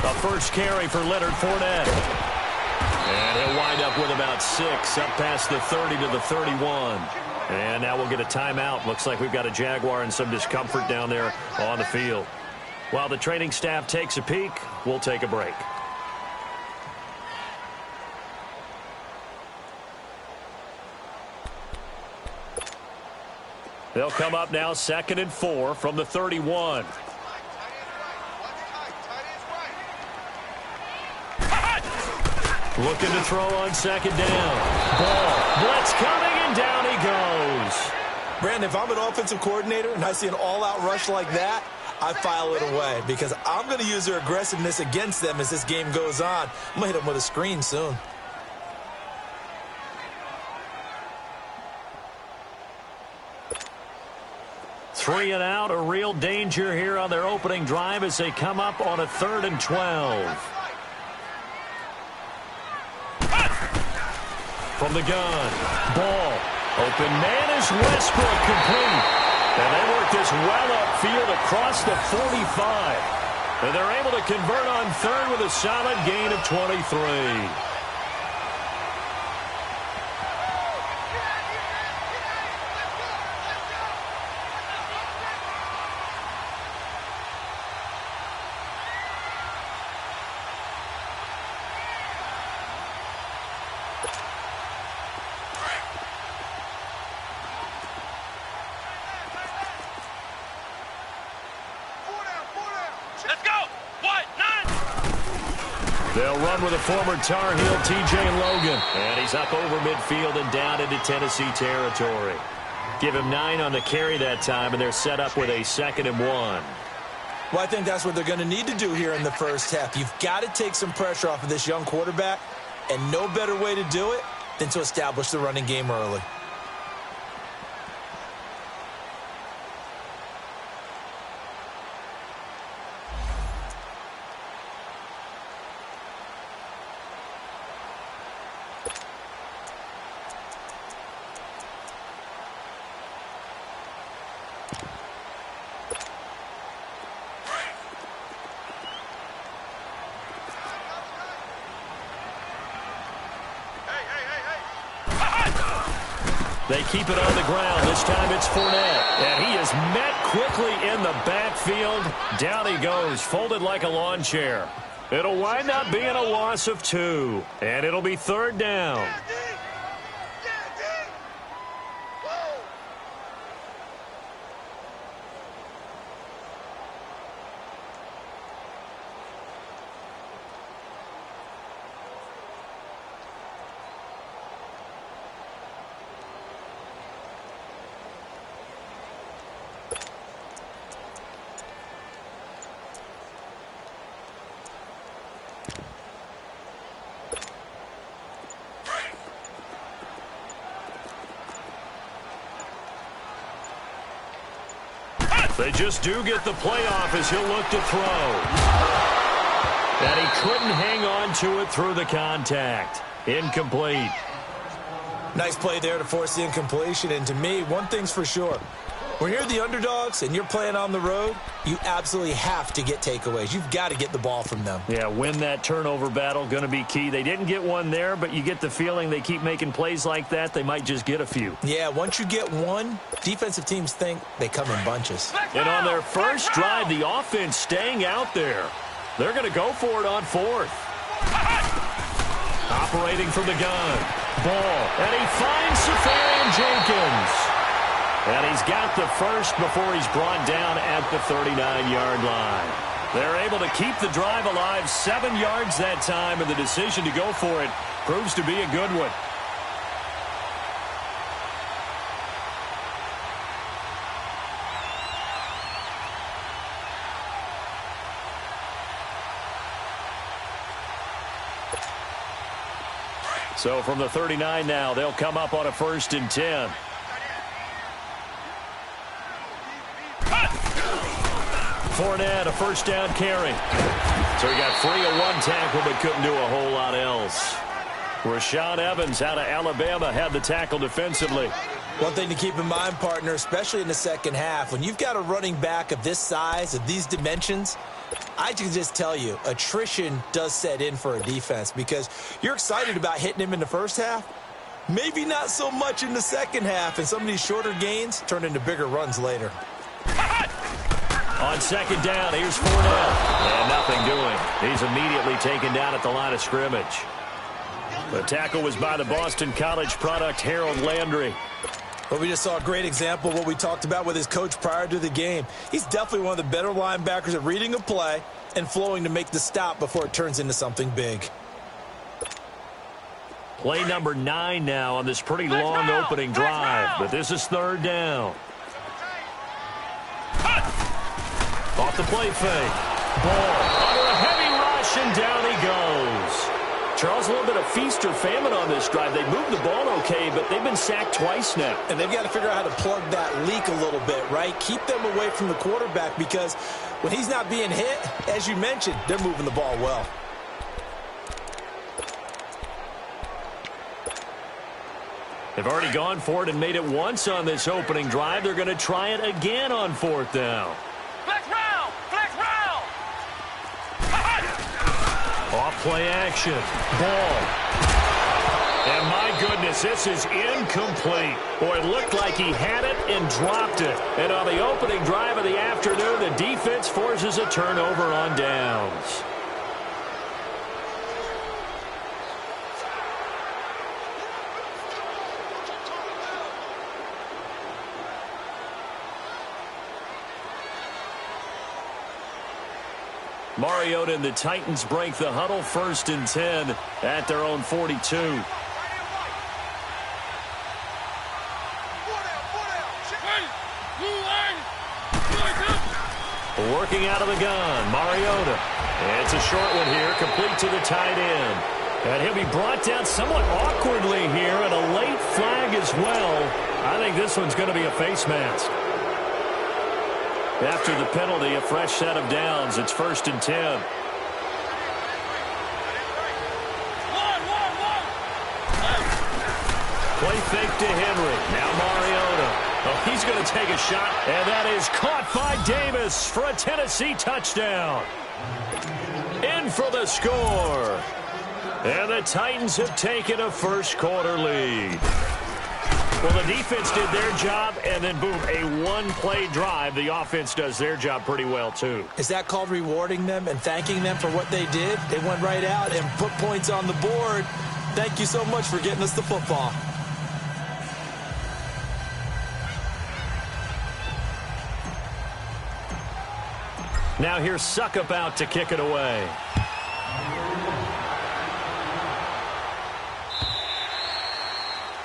A first carry for Leonard Fournette. And he'll wind up with about 6, up past the 30 to the 31. And now we'll get a timeout. Looks like we've got a Jaguar and some discomfort down there on the field. While the training staff takes a peek, we'll take a break. They'll come up now 2nd and 4 from the 31. Looking to throw on 2nd down. Ball. Blitz coming, and down he goes. Brandon, if I'm an offensive coordinator and I see an all-out rush like that, I file it away because I'm going to use their aggressiveness against them as this game goes on. I'm going to hit them with a screen soon. Three and out, a real danger here on their opening drive as they come up on a 3rd and 12. From the gun, Ball. Open man is Westbrook, complete. And they work this well upfield across the 45. And they're able to convert on 3rd with a solid gain of 23. They'll run with a former Tar Heel, T.J. Logan. And he's up over midfield and down into Tennessee territory. Give him 9 on the carry that time, and they're set up with a 2nd and 1. Well, I think that's what they're going to need to do here in the first half. You've got to take some pressure off of this young quarterback, and no better way to do it than to establish the running game early. They keep it on the ground. This time it's Fournette. And he is met quickly in the backfield. Down he goes, folded like a lawn chair. It'll wind up being a loss of 2. And it'll be 3rd down. They just do get the playoff as he'll look to throw. And he couldn't hang on to it through the contact. Incomplete. Nice play there to force the incompletion. And to me, one thing's for sure. When you're the underdogs and you're playing on the road, you absolutely have to get takeaways. You've got to get the ball from them. Yeah, win that turnover battle, going to be key. They didn't get one there, but you get the feeling they keep making plays like that, they might just get a few. Yeah, once you get one, defensive teams think they come in bunches. And on their first drive, the offense staying out there. They're going to go for it on 4th. Operating from the gun. Ball. And he finds Safarian Jenkins. And he's got the first before he's brought down at the 39-yard line. They're able to keep the drive alive, 7 yards that time, and the decision to go for it proves to be a good one. So from the 39 now, they'll come up on a 1st and 10. Fournette, a first down carry. So he got free of one tackle but couldn't do a whole lot else. Rashaan Evans out of Alabama had the tackle defensively. One thing to keep in mind, partner, especially in the second half, when you've got a running back of this size, of these dimensions, I can just tell you, attrition does set in for a defense because you're excited about hitting him in the first half. Maybe not so much in the second half, and some of these shorter gains turn into bigger runs later. On second down, here's Fournette. And nothing doing. He's immediately taken down at the line of scrimmage. The tackle was by the Boston College product, Harold Landry. Well, we just saw a great example of what we talked about with his coach prior to the game. He's definitely one of the better linebackers at reading a play and flowing to make the stop before it turns into something big. Play number 9 now on this pretty long opening drive. But this is third down. Off the play fake. Ball under a heavy rush, and down he goes. Charles, a little bit of feast or famine on this drive. They moved the ball okay, but they've been sacked twice now. And they've got to figure out how to plug that leak a little bit, right? Keep them away from the quarterback because when he's not being hit, as you mentioned, they're moving the ball well. They've already gone for it and made it once on this opening drive. They're going to try it again on fourth down. Flex round! Flex round! Off play action. Ball. And my goodness, this is incomplete. Boy, it looked like he had it and dropped it. And on the opening drive of the afternoon, the defense forces a turnover on downs. Mariota and the Titans break the huddle, 1st and 10 at their own 42. Working out of the gun, Mariota. It's a short one here, complete to the tight end. And he'll be brought down somewhat awkwardly here, and a late flag as well. I think this one's going to be a face mask. After the penalty, a fresh set of downs. It's 1st and 10. Play fake to Henry. Now Mariota. Oh, he's going to take a shot, and that is caught by Davis for a Tennessee touchdown. In for the score. And the Titans have taken a first-quarter lead. Well, the defense did their job, and then, boom, a one-play drive. The offense does their job pretty well, too. Is that called rewarding them and thanking them for what they did? They went right out and put points on the board. Thank you so much for getting us the football. Now here's Suckup out to kick it away.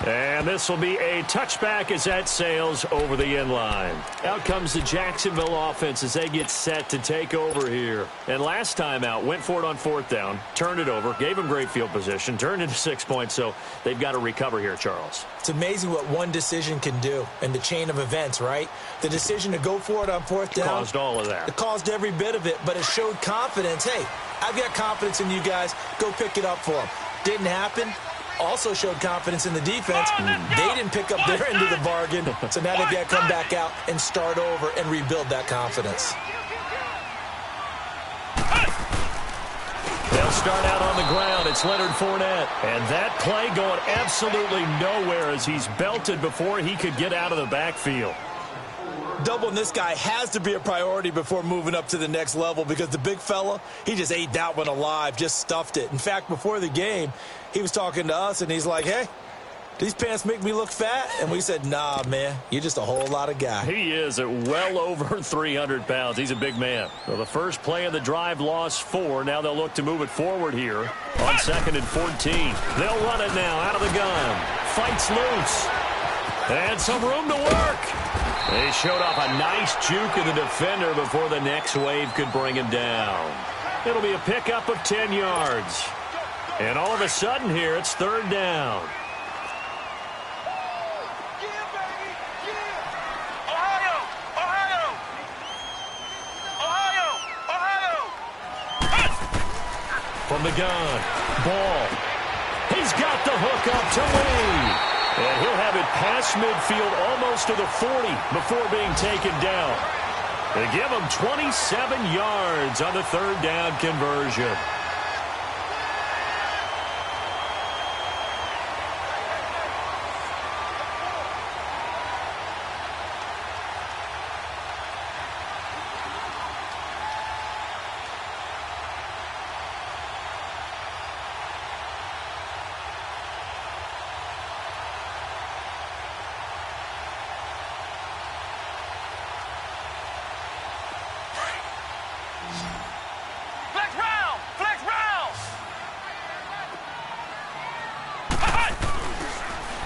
And this will be a touchback as that sails over the end line. Out comes the Jacksonville offense as they get set to take over here. And last time out, went for it on fourth down, turned it over, gave them great field position, turned into 6 points, so they've got to recover here, Charles. It's amazing what one decision can do in the chain of events, right? The decision to go for it on fourth down. Caused all of that. It caused every bit of it, but it showed confidence. Hey, I've got confidence in you guys. Go pick it up for them. Didn't happen. Also showed confidence in the defense. They didn't pick up their end of the bargain, so now they've got to come back out and start over and rebuild that confidence. They'll start out on the ground. It's Leonard Fournette. And that play going absolutely nowhere as he's belted before he could get out of the backfield. Doubling this guy has to be a priority before moving up to the next level because the big fella, he just ate that one alive, just stuffed it. In fact, before the game, he was talking to us, and he's like, hey, these pants make me look fat? And we said, nah, man, you're just a whole lot of guy. He is at well over 300 pounds. He's a big man. Well, the first play of the drive lost 4. Now they'll look to move it forward here on 2nd and 14. They'll run it now out of the gun. Fights loose. And some room to work. They showed off a nice juke of the defender before the next wave could bring him down. It'll be a pickup of 10 yards. And all of a sudden here, it's 3rd down. From the gun, Ball. He's got the hook up to Lee. And he'll have it past midfield almost to the 40 before being taken down. They give him 27 yards on the third down conversion.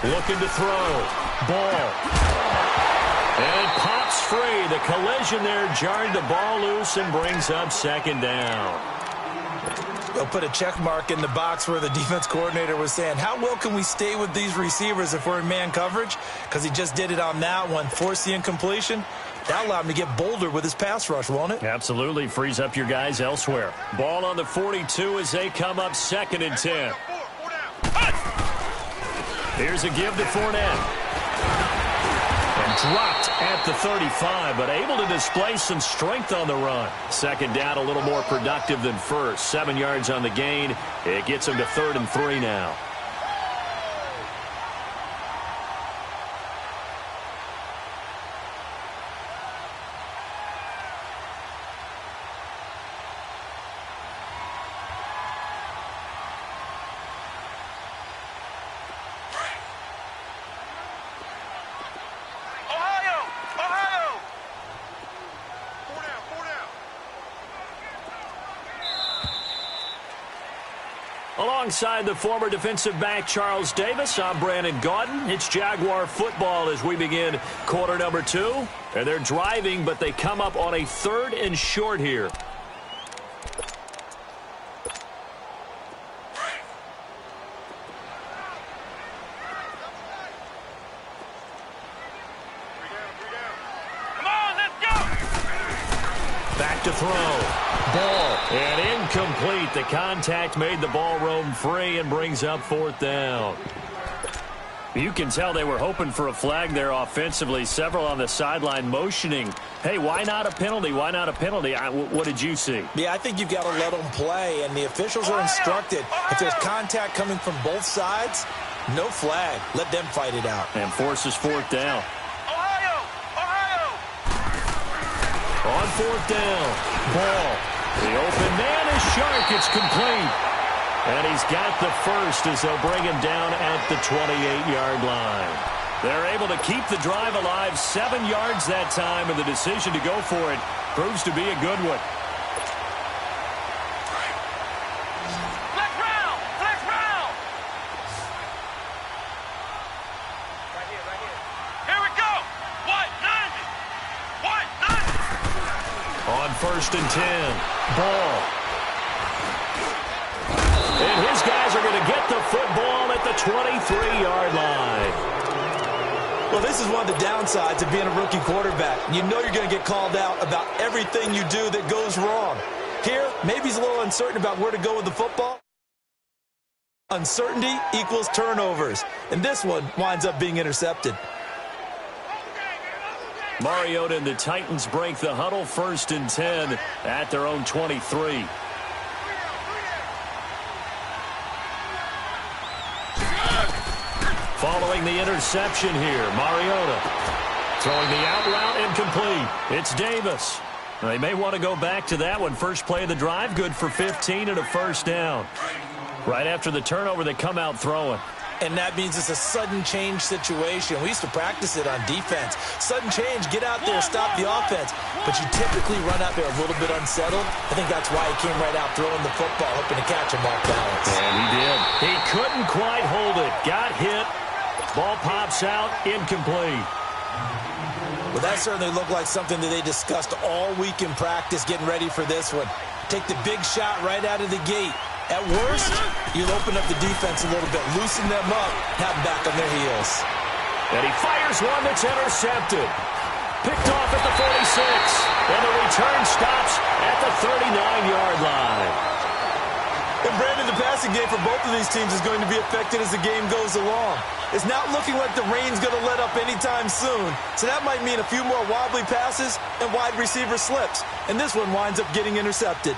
Looking to throw. Ball. And it pops free. The collision there jarred the ball loose and brings up second down. They'll put a check mark in the box where the defense coordinator was saying, how well can we stay with these receivers if we're in man coverage? Because he just did it on that one. Force the incompletion. That'll allow him to get bolder with his pass rush, won't it? Absolutely. Frees up your guys elsewhere. Ball on the 42 as they come up 2nd and 10. Here's a give to Fournette. And dropped at the 35, but able to display some strength on the run. Second down, a little more productive than first. 7 yards on the gain. It gets him to 3rd and 3 now. Alongside the former defensive back Charles Davis, I'm Brandon Gaudin. It's Jaguar football as we begin quarter number 2. And they're driving, but they come up on a 3rd and short here. Back to throw. Ball. And incomplete. The contact made the ball roam free and brings up 4th down. You can tell they were hoping for a flag there offensively. Several on the sideline motioning. Hey, why not a penalty? Why not a penalty? What did you see? Yeah, I think you've got to let them play, and the officials are instructed. If there's contact coming from both sides, no flag. Let them fight it out. And forces 4th down. On 4th down, Ball. The open man is Shark. It's complete. And he's got the first as they'll bring him down at the 28-yard line. They're able to keep the drive alive, 7 yards that time, and the decision to go for it proves to be a good one. On 1st and 10, Ball. And his guys are going to get the football at the 23-yard line. Well, this is one of the downsides of being a rookie quarterback. You know you're going to get called out about everything you do that goes wrong. Here, maybe he's a little uncertain about where to go with the football. Uncertainty equals turnovers. And this one winds up being intercepted. Mariota and the Titans break the huddle, 1st and 10 at their own 23. Following the interception here, Mariota throwing the out route incomplete. It's Davis. They may want to go back to that one. First play of the drive, good for 15 and a 1st down. Right after the turnover, they come out throwing. And that means it's a sudden change situation. We used to practice it on defense. Sudden change, get out there, stop the offense. But you typically run out there a little bit unsettled. I think that's why he came right out throwing the football, hoping to catch him off balance. And he did. He couldn't quite hold it. Got hit. Ball pops out, incomplete. Well, that certainly looked like something that they discussed all week in practice getting ready for this one. Take the big shot right out of the gate. At worst, you'll open up the defense a little bit, loosen them up, have them back on their heels. And he fires one that's intercepted. Picked off at the 46. And the return stops at the 39-yard line. And Brandon, the passing game for both of these teams is going to be affected as the game goes along. It's not looking like the rain's going to let up anytime soon, so that might mean a few more wobbly passes and wide receiver slips. And this one winds up getting intercepted.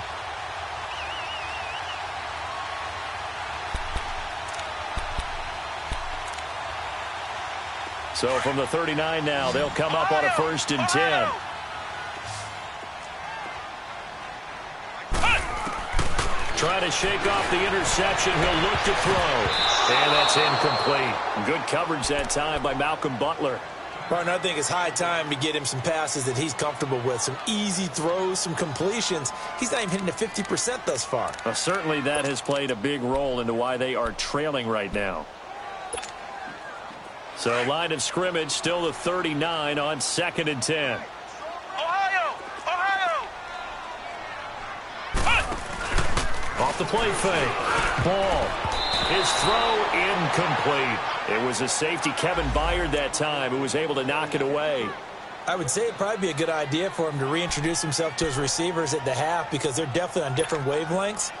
So from the 39 now, they'll come up on a 1st and 10. Trying to shake off the interception. He'll look to throw. And that's incomplete. Good coverage that time by Malcolm Butler. Partner, I think it's high time to get him some passes that he's comfortable with. Some easy throws, some completions. He's not even hitting the 50% thus far. Well, certainly that has played a big role into why they are trailing right now. So line of scrimmage, still the 39 on 2nd and 10. Off the play fake. Ball. His throw incomplete. It was a safety, Kevin Byard, that time, who was able to knock it away. I would say it'd probably be a good idea for him to reintroduce himself to his receivers at the half because they're definitely on different wavelengths.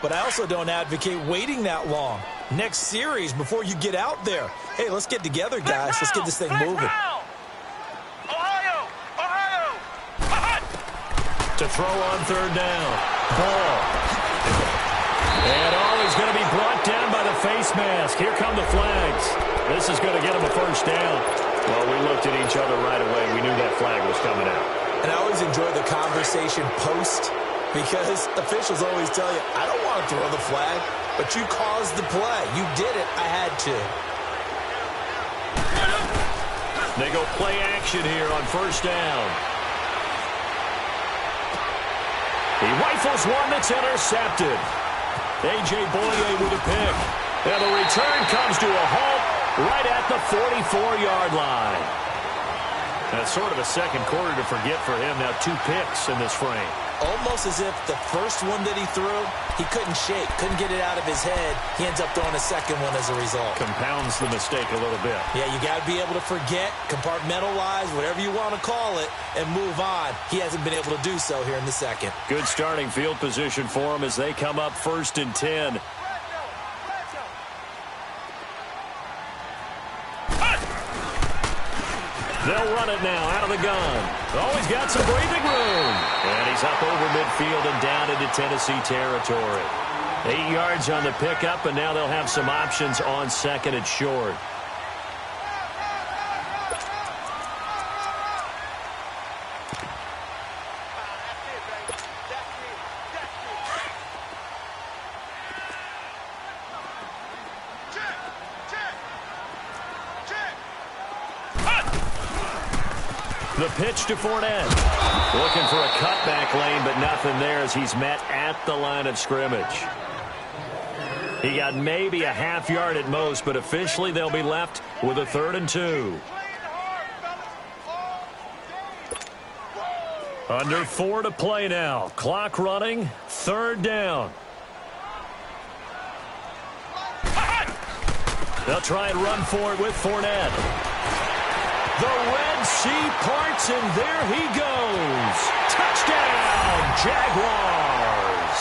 But I also don't advocate waiting that long. Next series before you get out there. Hey, let's get together, guys. Let's get this thing moving. To throw on 3rd down. Ball. And he's going to be brought down by the face mask. Here come the flags. This is going to get him a 1st down. Well, we looked at each other right away. We knew that flag was coming out. And I always enjoy the conversation post because officials always tell you, I don't want to throw the flag, but you caused the play. You did it. I had to. They go play action here on 1st down. He rifles one that's intercepted. A.J. Boye with a pick. And the return comes to a halt right at the 44-yard line. That's sort of a second quarter to forget for him. Now 2 picks in this frame. Almost as if the first one that he threw, he couldn't shake, couldn't get it out of his head. He ends up throwing a second one as a result. Compounds the mistake a little bit. Yeah, you got to be able to forget, compartmentalize, whatever you want to call it, and move on. He hasn't been able to do so here in the second. Good starting field position for him as they come up 1st and 10. They'll run it now out of the gun. Oh, he's got some breathing room. And he's up over midfield and down into Tennessee territory. 8 yards on the pickup, and now they'll have some options on 2nd and short. The pitch to Fournette. Looking for a cutback lane, but nothing there as he's met at the line of scrimmage. He got maybe a half yard at most, but officially they'll be left with a 3rd and 2. Under 4 to play now. Clock running. 3rd down. They'll try and run for it with Fournette. The Red Sea parts, and there he goes. Touchdown, Jaguars.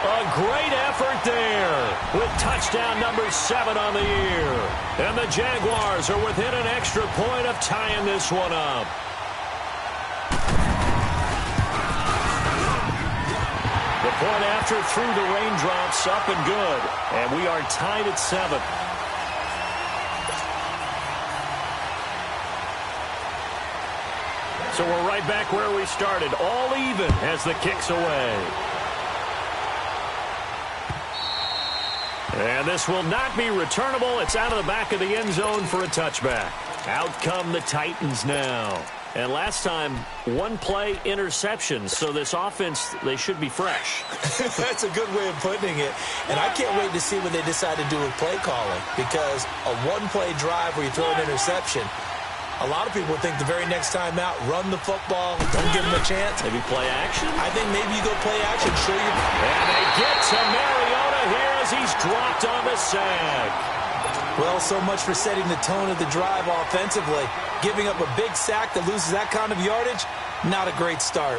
A great effort there with touchdown number 7 on the year. And the Jaguars are within an extra point of tying this one up. The point after through the raindrops, up and good. And we are tied at 7. So we're right back where we started, all even as the kick's away. And this will not be returnable. It's out of the back of the end zone for a touchback. Out come the Titans now. And last time, 1 play interception. So this offense, they should be fresh. That's a good way of putting it. And I can't wait to see what they decide to do with play calling. Because a 1-play drive where you throw an interception, a lot of people think the very next time out, run the football, don't give them a chance. Maybe play action? I think maybe you go play action, show you. And they get to Mariota here as he's dropped on the sack. Well, so much for setting the tone of the drive offensively. Giving up a big sack that loses that kind of yardage, not a great start.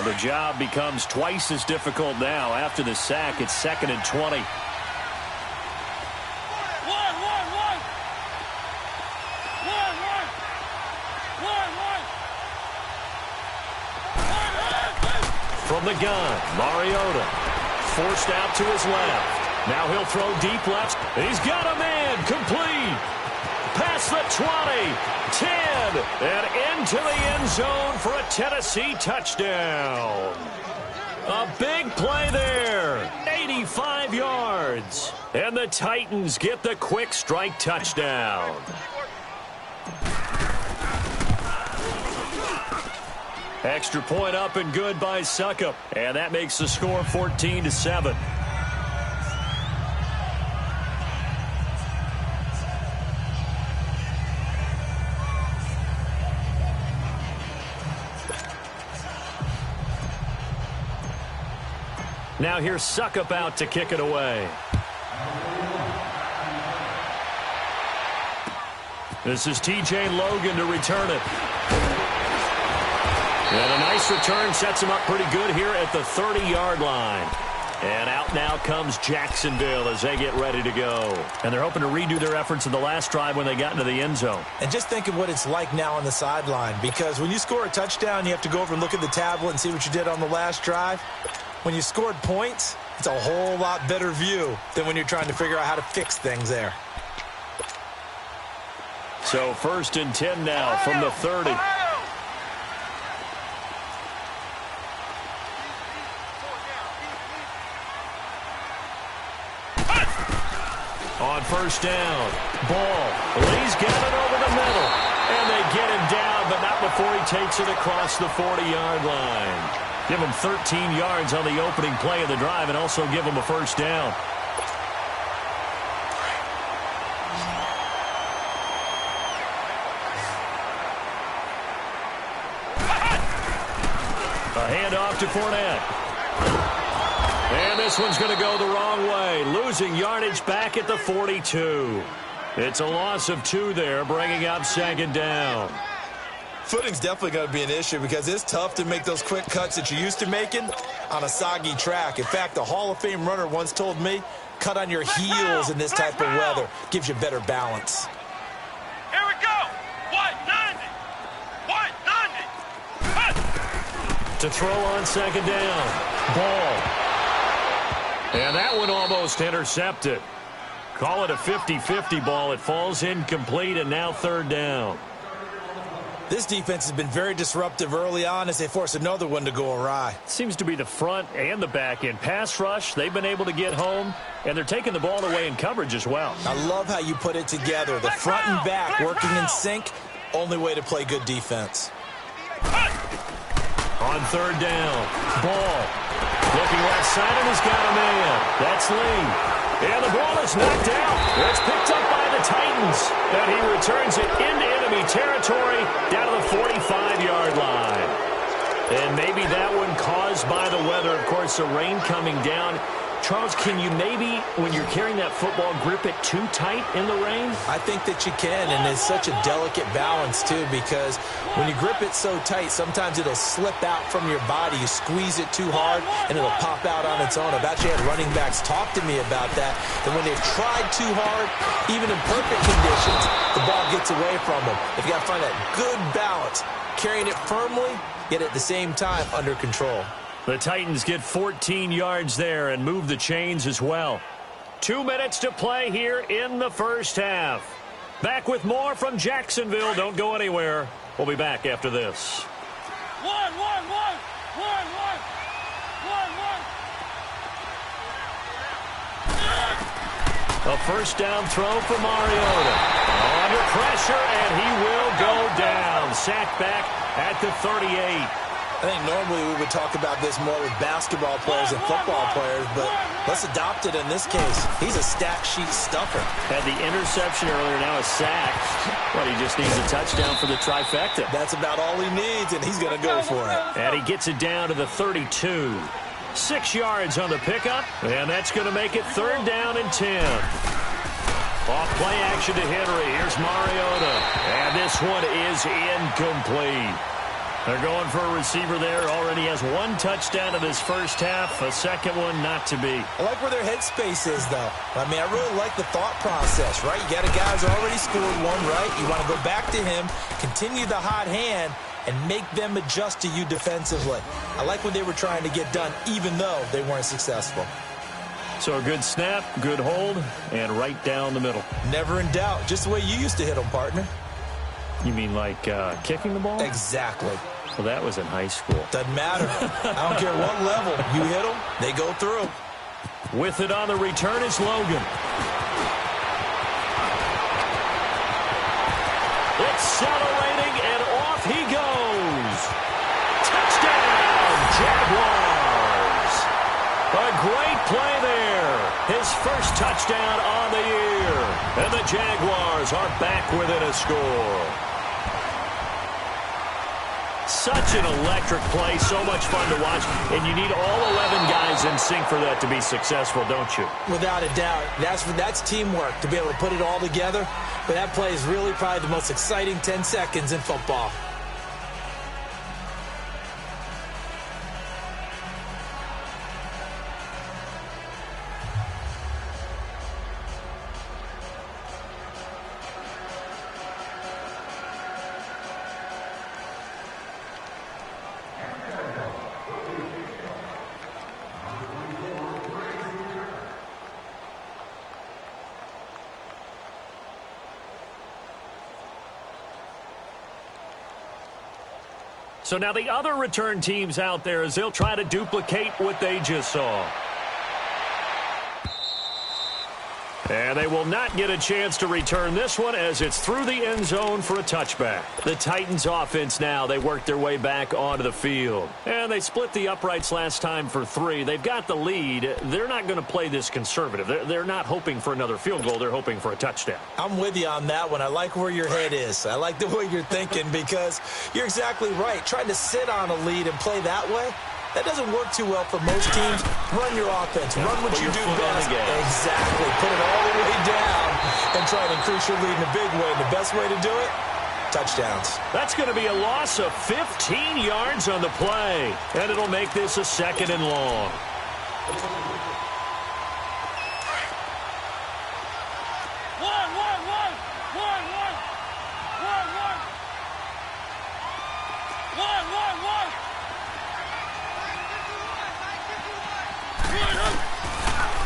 Well, the job becomes twice as difficult now. After the sack, it's 2nd and 20. From the gun, Mariota forced out to his left. Now he'll throw deep left. He's got a man, complete. Past the 20, 10, and into the end zone for a Tennessee touchdown. A big play there, 85 yards. And the Titans get the quick strike touchdown. Extra point up and good by Suckup. And that makes the score 14-7. Now here's Suckup out to kick it away. This is T.J. Logan to return it. And a nice return sets him up pretty good here at the 30-yard line. And out now comes Jacksonville as they get ready to go. And they're hoping to redo their efforts in the last drive when they got into the end zone. And just think of what it's like now on the sideline, because when you score a touchdown, you have to go over and look at the tablet and see what you did on the last drive. When you scored points, it's a whole lot better view than when you're trying to figure out how to fix things there. So 1st and 10 now from the 30. On 1st down, Ball. He's got it over the middle. And they get him down, but not before he takes it across the 40-yard line. Give him 13 yards on the opening play of the drive and also give him a 1st down. A handoff to Fournette. And this one's going to go the wrong way. Losing yardage back at the 42. It's a loss of 2 there, bringing up 2nd down. Footing's definitely going to be an issue because it's tough to make those quick cuts that you're used to making on a soggy track. In fact, a Hall of Fame runner once told me, cut on your heels in this type of weather. Gives you better balance. Here we go. White 90. White 90. To throw on 2nd down. Ball. And that one almost intercepted. Call it a 50-50 ball. It falls incomplete, and now 3rd down. This defense has been very disruptive early on as they force another one to go awry. Seems to be the front and the back end. Pass rush, they've been able to get home, and they're taking the ball away in coverage as well. I love how you put it together. The front and back working in sync, only way to play good defense. On 3rd down, Ball. Looking left side, and he's got a man. That's Lee. And the ball is knocked out. It's picked up by the Titans. And he returns it into enemy territory down to the 45-yard line. And maybe that one caused by the weather. Of course, the rain coming down. Charles, can you maybe, when you're carrying that football, grip it too tight in the rain? I think that you can, and it's such a delicate balance, too, because when you grip it so tight, sometimes it'll slip out from your body. You squeeze it too hard, and it'll pop out on its own. I've actually had running backs talk to me about that when they've tried too hard, even in perfect conditions, the ball gets away from them. If you got to find that good balance, carrying it firmly, yet at the same time under control. The Titans get 14 yards there and move the chains as well. 2 minutes to play here in the 1st half. Back with more from Jacksonville. Don't go anywhere. We'll be back after this. A 1st down throw for Mariota. Under pressure, and he will go down. Sacked back at the 38. I think normally we would talk about this more with basketball players and football players, but let's adopt it in this case. He's a stat sheet stuffer. Had the interception earlier, now a sack. But he just needs a touchdown for the trifecta. That's about all he needs, and he's going to go for it. And he gets it down to the 32. 6 yards on the pickup, and that's going to make it 3rd down and 10. Off play action to Henry. Here's Mariota. And this one is incomplete. They're going for a receiver there. Already has one touchdown in his first half. A second one not to be. I like where their headspace is, though. I mean, I really like the thought process, right? You got a guy who's already scored one, right? You want to go back to him, continue the hot hand, and make them adjust to you defensively. I like what they were trying to get done, even though they weren't successful. So a good snap, good hold, and right down the middle. Never in doubt. Just the way you used to hit them, partner. You mean like kicking the ball? Exactly. Well, that was in high school. Doesn't matter. I don't care what level. You hit them, they go through. With it on the return is Logan. Accelerating, and off he goes. Touchdown, Jaguars. A great play there. His first touchdown on the year. And the Jaguars are back within a score. Such an electric play, so much fun to watch, and you need all 11 guys in sync for that to be successful, don't you? Without a doubt. That's teamwork, to be able to put it all together. But that play is really probably the most exciting 10 seconds in football. So now the other return teams out there as they'll try to duplicate what they just saw. And they will not get a chance to return this one as it's through the end zone for a touchback. The Titans offense now, they work their way back onto the field. And they split the uprights last time for 3. They've got the lead. They're not going to play this conservative. They're not hoping for another field goal. They're hoping for a touchdown. I'm with you on that one. I like where your head is. I like the way you're thinking because you're exactly right. Trying to sit on a lead and play that way, that doesn't work too well for most teams. Run your offense. Run what you do best. Exactly. Put it all the way down and try to increase your lead in a big way. And the best way to do it, touchdowns. That's going to be a loss of 15 yards on the play. And it'll make this a 2nd and long.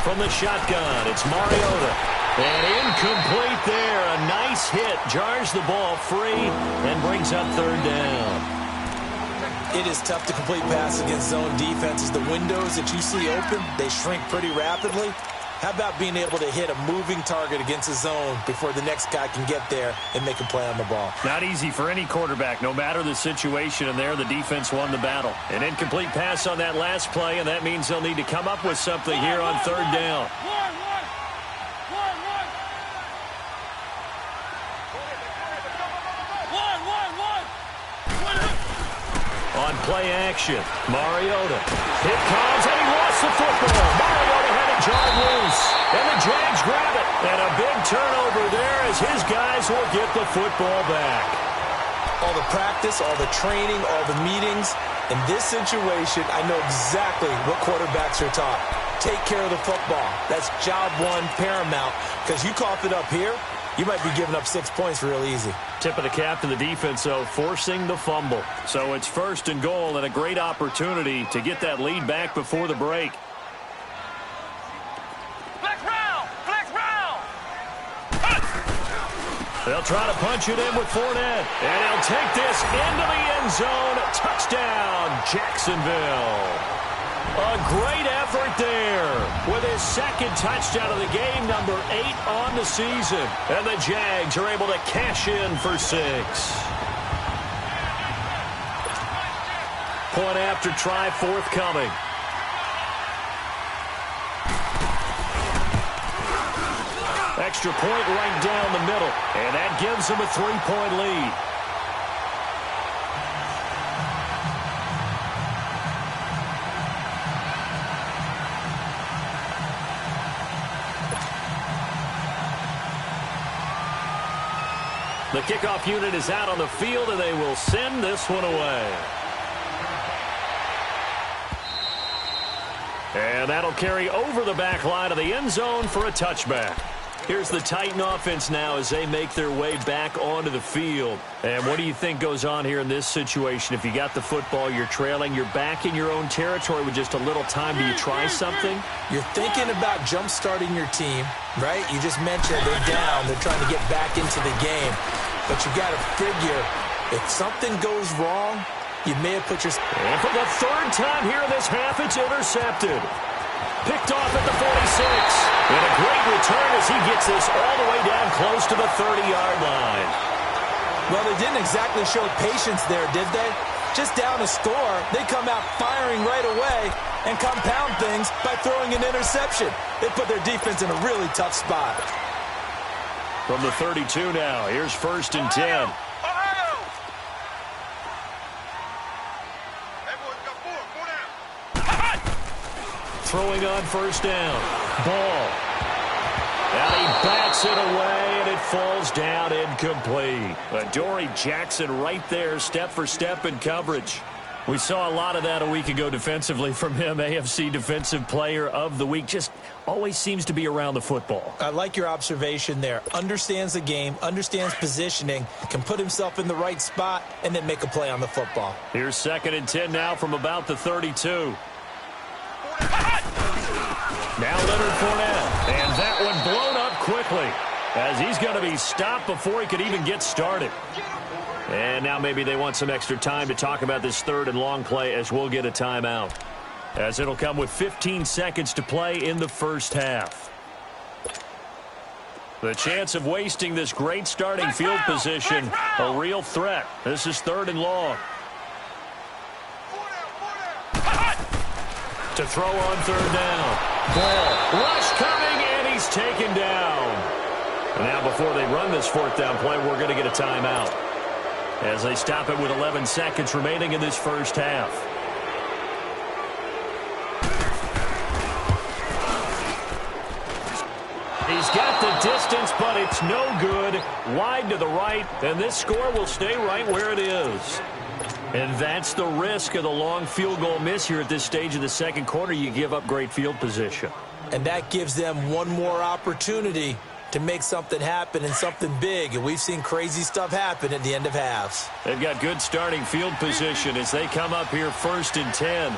From the shotgun, it's Mariota. And incomplete there. A nice hit. Jars the ball free and brings up 3rd down. It is tough to complete passes against zone defenses. The windows that you see open, they shrink pretty rapidly. How about being able to hit a moving target against a zone before the next guy can get there and make a play on the ball? Not easy for any quarterback, no matter the situation, and there the defense won the battle. An incomplete pass on that last play, and that means they'll need to come up with something here on 3rd down. On play action, Mariota. It comes, and he lost the football. Mariota had it jarred loose, and the Jags grab it. And a big turnover there as his guys will get the football back. All the practice, all the training, all the meetings. In this situation, I know exactly what quarterbacks are taught. Take care of the football. That's job one, paramount. Because you cough it up here, you might be giving up 6 points real easy. Tip of the cap to the defense, though, forcing the fumble. So it's 1st and goal and a great opportunity to get that lead back before the break. Flex round! Flex round! They'll try to punch it in with Fournette. And he'll take this into the end zone. Touchdown, Jacksonville. A great effort there with his 2nd touchdown of the game, number 8 on the season. And the Jags are able to cash in for 6. Point after try forthcoming. Extra point right down the middle. And that gives them a 3-point lead. The kickoff unit is out on the field, and they will send this one away. And that'll carry over the back line of the end zone for a touchback. Here's the Titan offense now as they make their way back onto the field. And what do you think goes on here in this situation? If you got the football, you're trailing, you're back in your own territory with just a little time. Do you try something? You're thinking about jump-starting your team, right? You just mentioned they're down. They're trying to get back into the game. But you got to figure, if something goes wrong, you may have put your... And for the third time here in this half, it's intercepted. Picked off at the 46. And a great return as he gets this all the way down close to the 30-yard line. Well, they didn't exactly show patience there, did they? Just down a score, they come out firing right away and compound things by throwing an interception. They put their defense in a really tough spot. From the 32 now, here's 1st and 10. Throwing on 1st down. Ball. And he bats it away, and it falls down incomplete. Adoree Jackson right there, step for step in coverage. We saw a lot of that a week ago defensively from him. AFC Defensive Player of the Week. Just always seems to be around the football. I like your observation there. Understands the game, understands positioning, can put himself in the right spot, and then make a play on the football. Here's 2nd and 10 now from about the 32. Now Leonard Fournette, and that one blown up quickly as he's going to be stopped before he could even get started. And now maybe they want some extra time to talk about this 3rd and long play as we'll get a timeout, as it'll come with 15 seconds to play in the first half. The chance of wasting this great starting field position, a real threat. This is 3rd and long. To throw on 3rd down. Ball. Rush coming, and he's taken down. And now before they run this 4th down play, we're going to get a timeout, as they stop it with 11 seconds remaining in this first half. He's got the distance, but it's no good. Wide to the right, and this score will stay right where it is. And that's the risk of the long field goal miss here at this stage of the second quarter. You give up great field position. And that gives them one more opportunity to make something happen and something big. And we've seen crazy stuff happen at the end of halves. They've got good starting field position as they come up here 1st and 10.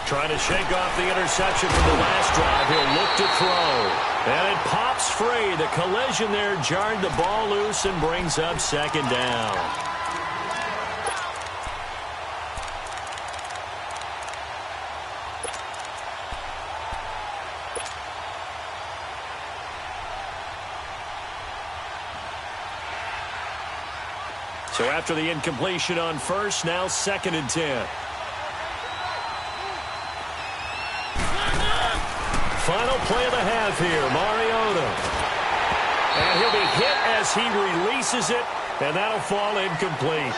Trying to shake off the interception from the last drive. He'll look to throw. And it pops free. The collision there jarred the ball loose and brings up 2nd down. So after the incompletion on 1st, now 2nd and 10. Final play of the half here, Mariota. And he'll be hit as he releases it, and that'll fall incomplete.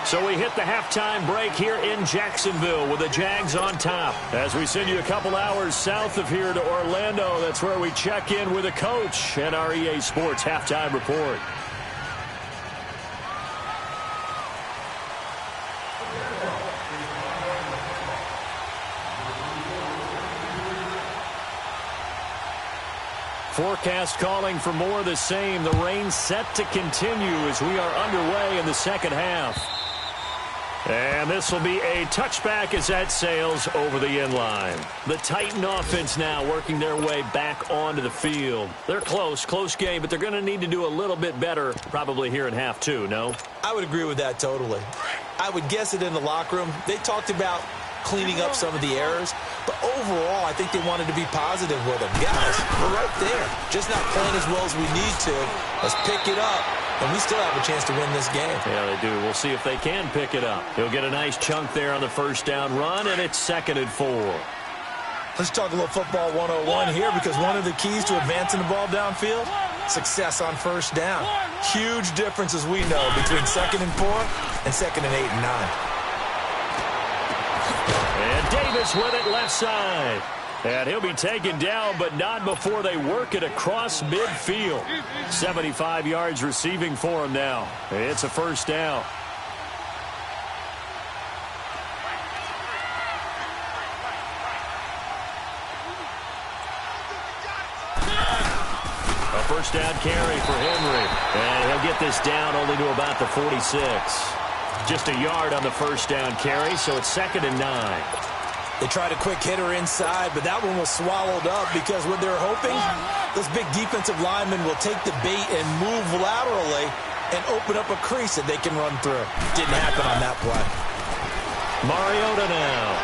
So we hit the halftime break here in Jacksonville with the Jags on top. As we send you a couple hours south of here to Orlando, that's where we check in with the coach and our EA Sports halftime report. Forecast calling for more of the same. The rain set to continue as we are underway in the second half. And this will be a touchback as that sails over the end line. The Titan offense now working their way back onto the field. They're close game, but they're going to need to do a little bit better probably here in half 2, no? I would agree with that totally. I would guess it in the locker room. They talked about cleaning up some of the errors, but overall, I think they wanted to be positive with them. Guys, we're right there. Just not playing as well as we need to. Let's pick it up, and we still have a chance to win this game. Yeah, they do. We'll see if they can pick it up. He'll get a nice chunk there on the 1st down run, and it's 2nd and 4. Let's talk a little football 101 here, because one of the keys to advancing the ball downfield, success on 1st down. Huge difference, as we know, between 2nd and 4 and 2nd and 8 and 9. Davis with it left side. And he'll be taken down, but not before they work it across midfield. 75 yards receiving for him now. It's a first down. A first down carry for Henry. And he'll get this down only to about the 46. Just a yard on the first down carry, so it's 2nd and 9. They tried a quick hitter inside, but that one was swallowed up because what they're hoping, those big defensive linemen will take the bait and move laterally and open up a crease that they can run through. Didn't happen on that play. Mariota now.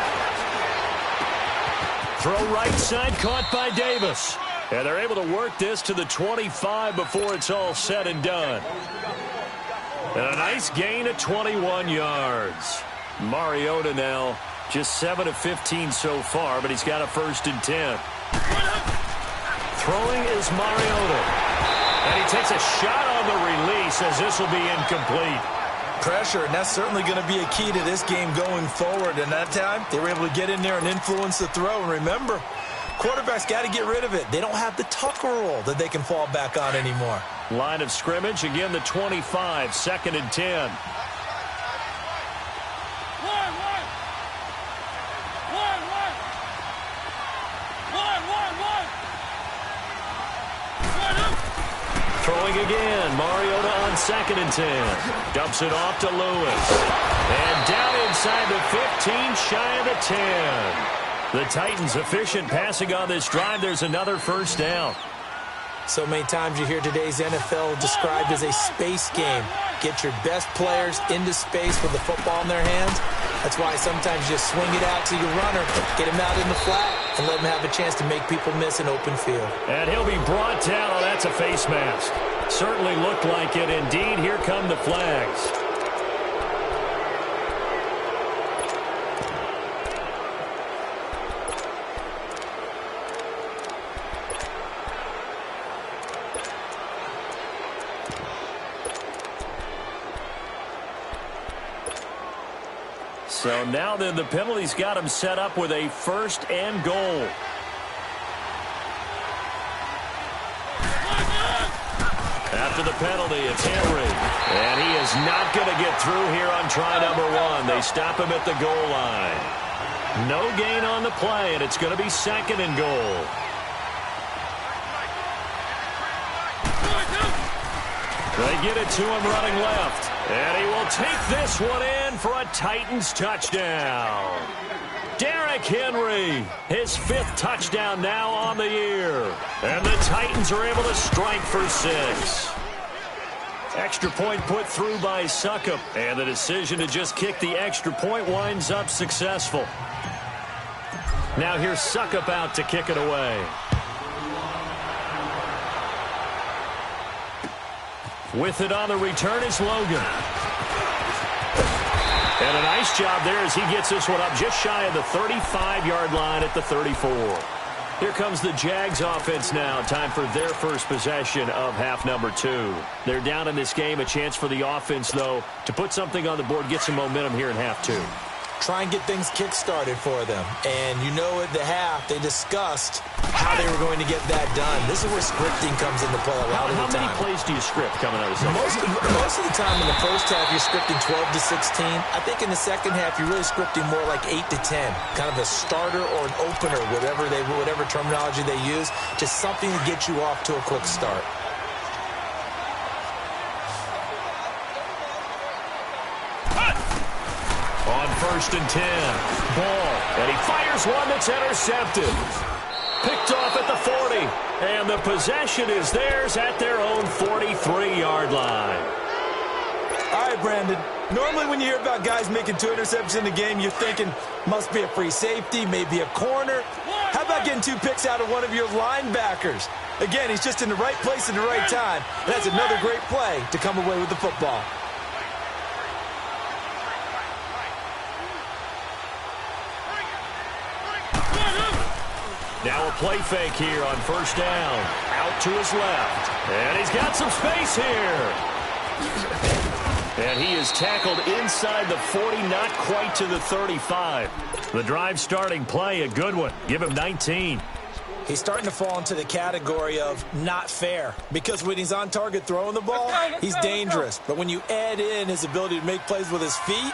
Throw right side, caught by Davis. And they're able to work this to the 25 before it's all said and done. And a nice gain of 21 yards. Mariota now. Just 7 of 15 so far, but he's got a 1st and 10. Throwing is Mariota. And he takes a shot on the release as this will be incomplete. Pressure, and that's certainly going to be a key to this game going forward. And that time, they were able to get in there and influence the throw. And remember, quarterbacks got to get rid of it. They don't have the Tucker roll that they can fall back on anymore. Line of scrimmage, again the 25, 2nd and 10. Throwing again, Mariota on 2nd and 10. Dumps it off to Lewis. And down inside the 15, shy of the 10. The Titans efficient passing on this drive. There's another first down. So many times you hear today's NFL described as a space game. Get your best players into space with the football in their hands. That's why sometimes you just swing it out to your runner, get him out in the flat, and let him have a chance to make people miss an open field. And he'll be brought down. Oh, that's a face mask. Certainly looked like it. Indeed, here come the flags. So now then the penalty's got him set up with a 1st and goal. After the penalty, it's Henry. And he is not going to get through here on try number 1. They stop him at the goal line. No gain on the play, and it's going to be 2nd and goal. They get it to him running left. And he will take this one in for a Titans touchdown. Derrick Henry, his 5th touchdown now on the year. And the Titans are able to strike for 6. Extra point put through by Succop. And the decision to just kick the extra point winds up successful. Now here's Succop out to kick it away. With it on the return is Logan. And a nice job there as he gets this one up just shy of the 35-yard line at the 34. Here comes the Jags offense now. Time for their first possession of half number 2. They're down in this game. A chance for the offense, though, to put something on the board, get some momentum here in half 2. Try and get things kick-started for them. And you know at the half, they discussed how they were going to get that done. This is where scripting comes into play a lot of the time. How many plays do you script coming out of the second? Most of the time in the first half, you're scripting 12 to 16. I think in the second half, you're really scripting more like 8 to 10. Kind of a starter or an opener, whatever terminology they use. Just something to get you off to a quick start. On 1st and 10, ball, and he fires one that's intercepted. Picked off at the 40, and the possession is theirs at their own 43-yard line. All right, Brandon. Normally when you hear about guys making 2 interceptions in the game, you're thinking must be a free safety, maybe a corner. How about getting 2 picks out of one of your linebackers? Again, he's just in the right place at the right time. And that's another great play to come away with the football. Now a play fake here on 1st down. Out to his left. And he's got some space here. And he is tackled inside the 40, not quite to the 35. The drive starting play, a good one. Give him 19. He's starting to fall into the category of not fair, because when he's on target throwing the ball, he's dangerous. But when you add in his ability to make plays with his feet,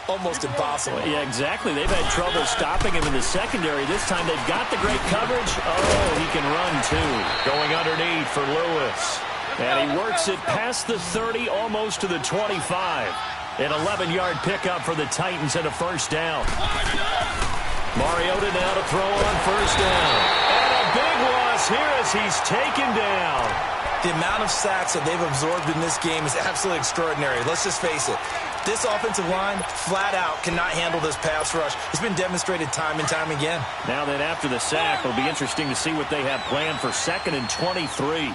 almost impossible. Yeah, exactly. They've had trouble stopping him in the secondary. This time they've got the great coverage. Oh, he can run, too. Going underneath for Lewis. And he works it past the 30, almost to the 25. An 11-yard pickup for the Titans and a first down. Mariota now to throw on first down. And a big loss here as he's taken down. The amount of sacks that they've absorbed in this game is absolutely extraordinary. Let's just face it. This offensive line, flat out, cannot handle this pass rush. It's been demonstrated time and time again. Now then, after the sack, it'll be interesting to see what they have planned for 2nd and 23.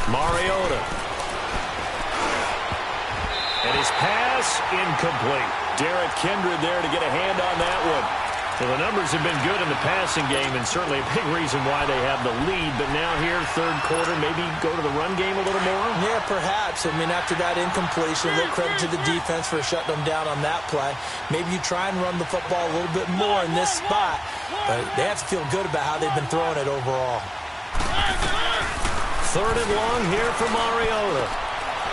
Mariota. And his pass incomplete. Derek Kindred there to get a hand on that one. So the numbers have been good in the passing game, and certainly a big reason why they have the lead. But now here, third quarter, maybe go to the run game a little more? Yeah, perhaps. I mean, after that incompletion, a little credit to the defense for shutting them down on that play. Maybe you try and run the football a little bit more in this spot. But they have to feel good about how they've been throwing it overall. 3rd and long here for Mariota.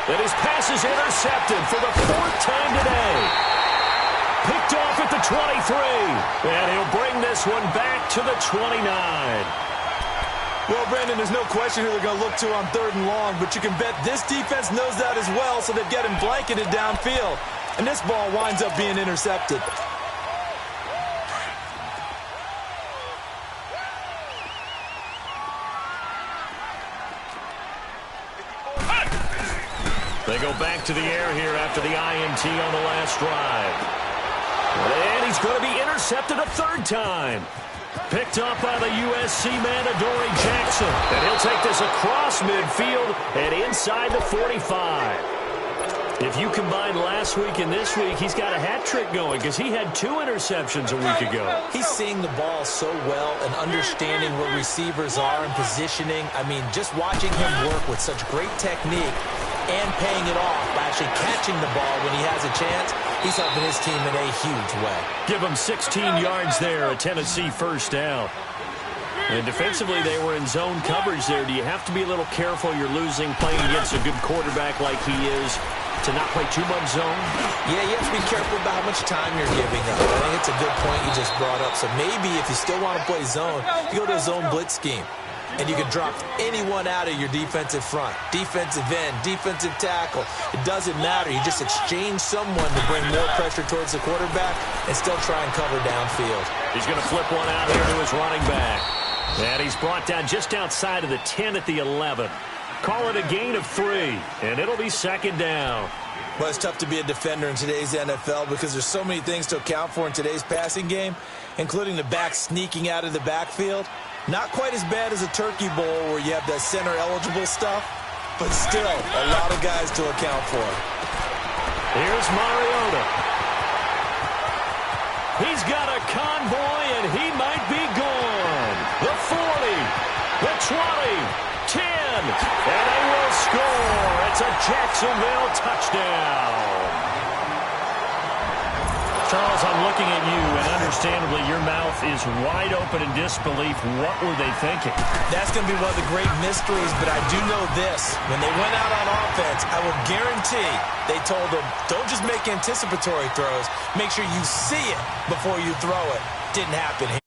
And his pass is intercepted for the 4th time today. Picked off at the 23. And he'll bring this one back to the 29. Well, Brandon, there's no question who they're going to look to on 3rd and long, but you can bet this defense knows that as well, so they've got him blanketed downfield. And this ball winds up being intercepted. They go back to the air here after the INT on the last drive. And he's going to be intercepted a 3rd time. Picked up by the USC man, Adoree Jackson. And he'll take this across midfield and inside the 45. If you combine last week and this week, he's got a hat trick going because he had 2 interceptions a week ago. He's seeing the ball so well and understanding where receivers are and positioning. I mean, just watching him work with such great technique and paying it off by actually catching the ball when he has a chance, he's helping his team in a huge way. Give him 16 yards there, a Tennessee first down. And defensively, they were in zone coverage there. Do you have to be a little careful? You're losing playing against a good quarterback like he is to not play too much zone? Yeah, you have to be careful about how much time you're giving up. I think it's a good point you just brought up. So maybe if you still want to play zone, you go to a zone blitz scheme. And you can drop anyone out of your defensive front. Defensive end, defensive tackle. It doesn't matter. You just exchange someone to bring more pressure towards the quarterback and still try and cover downfield. He's going to flip one out here to his running back. And he's brought down just outside of the 10 at the 11. Call it a gain of 3, and it'll be 2nd down. Well, it's tough to be a defender in today's NFL because there's so many things to account for in today's passing game, including the back sneaking out of the backfield. Not quite as bad as a turkey bowl where you have that center-eligible stuff, but still a lot of guys to account for. Here's Mariota. He's got a convoy, and he might be gone. The 40, the 20, 10, and they will score. It's a Jacksonville touchdown. Charles, I'm looking at you, and understandably, your mouth is wide open in disbelief. What were they thinking? That's going to be one of the great mysteries, but I do know this. When they went out on offense, I will guarantee they told them, don't just make anticipatory throws. Make sure you see it before you throw it. Didn't happen here.